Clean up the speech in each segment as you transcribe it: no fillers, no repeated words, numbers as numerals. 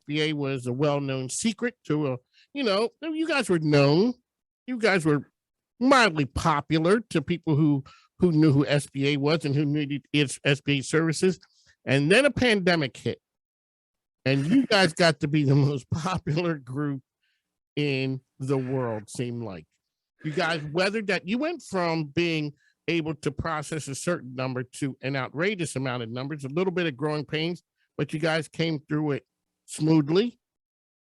SBA was a well-known secret to you guys were known. You guys were mildly popular to people who knew who SBA was and who needed its SBA services. And then a pandemic hit. And you guys got to be the most popular group in the world, seemed like. You guys weathered that. You went from being able to process a certain number to an outrageous amount of numbers, a little bit of growing pains, but you guys came through it smoothly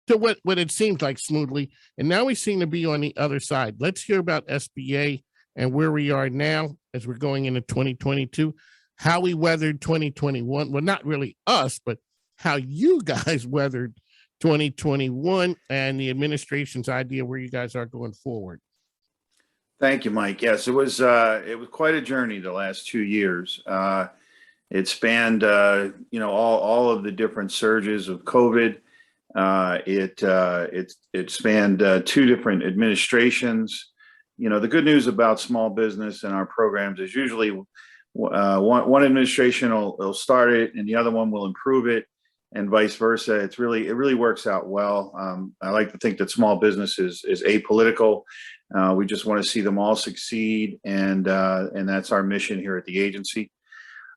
to what it seems like smoothly. And now we seem to be on the other side. Let's hear about SBA and where we are now as we're going into 2022, how we weathered 2021. Well, not really us, but how you guys weathered 2021 and the administration's idea where you guys are going forward. Thank you, Mike. Yes, it was quite a journey the last 2 years. It spanned all of the different surges of COVID. It spanned 2 different administrations. The good news about small business and our programs is usually one administration will start it and the other one will improve it, and vice versa. It really works out well. I like to think that small business is apolitical. We just want to see them all succeed, and that's our mission here at the agency.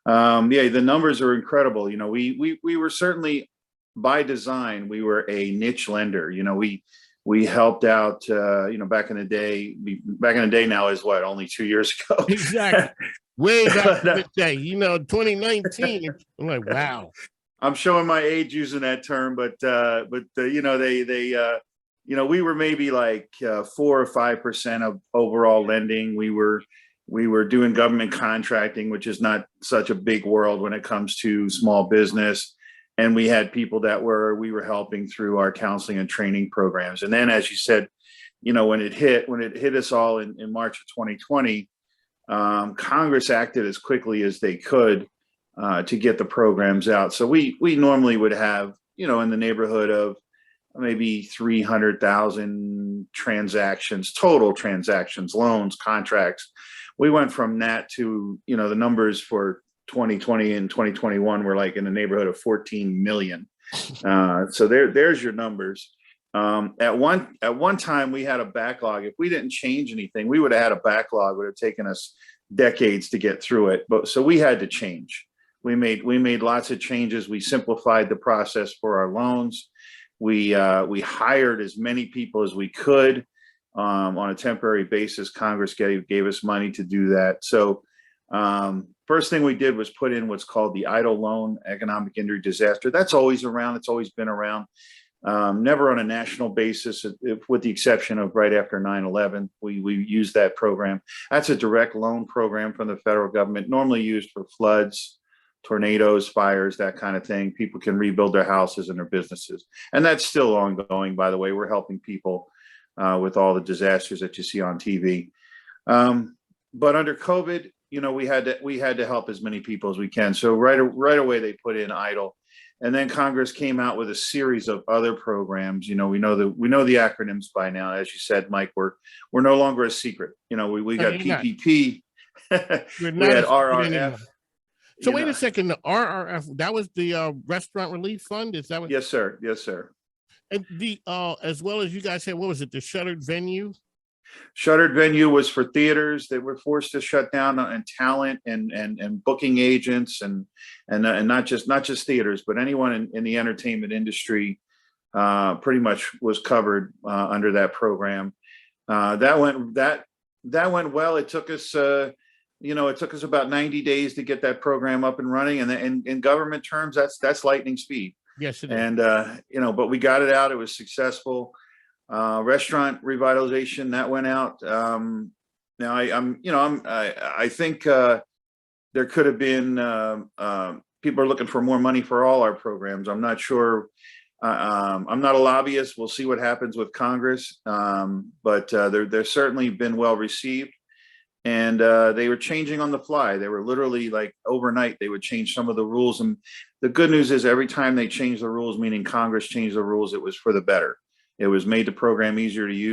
The numbers are incredible. We were certainly, by design, we were a niche lender. We helped out. Back in the day. Back in the day now is what, only 2 years ago. Exactly. Way back in the day. 2019. I'm like, wow. I'm showing my age using that term, but we were maybe like 4 or 5% of overall lending. We were doing government contracting, which is not such a big world when it comes to small business. And we had people that we were helping through our counseling and training programs. And then, as you said, when it hit us all in March of 2020, Congress acted as quickly as they could to get the programs out. So we normally would have, in the neighborhood of maybe 300,000 transactions, total transactions, loans, contracts. We went from that to, the numbers for 2020 and 2021 were like in the neighborhood of 14 million. So there's your numbers. At one time we had a backlog. If we didn't change anything, we would have had a backlog. It would have taken us decades to get through it. So we had to change. We made lots of changes. We simplified the process for our loans. We hired as many people as we could on a temporary basis. Congress gave us money to do that. So first thing we did was put in what's called the EIDL loan, economic injury disaster. That's always around. It's always been around. Never on a national basis, with the exception of right after 9/11. We used that program. That's a direct loan program from the federal government, normally used for floods, tornadoes, fires, that kind of thing. People can rebuild their houses and their businesses. And that's still ongoing, by the way. We're helping people with all the disasters that you see on TV. But under COVID, we had to help as many people as we can. So right away, they put in EIDL. And then Congress came out with a series of other programs. We know the acronyms by now. As you said, Mike, we're no longer a secret. We got PPP. We had RRF. So wait a second, the RRF, that was the Restaurant Relief Fund? Is that what? Yes, sir. Yes, sir. And the as well as you guys said, what was it, the shuttered venue? Shuttered venue was for theaters that were forced to shut down, and talent and booking agents and not just theaters, but anyone in the entertainment industry pretty much was covered under that program. That went well. It took us about 90 days to get that program up and running. And in government terms, that's lightning speed. Yes, it is. And but we got it out. It was successful. Restaurant revitalization that went out. Now I think there could have been people are looking for more money for all our programs. I'm not sure. I'm not a lobbyist. We'll see what happens with Congress. But they're certainly been well received. And they were changing on the fly. They were literally like overnight, they would change some of the rules. And the good news is every time they changed the rules, meaning Congress changed the rules, it was for the better. It was made the program easier to use.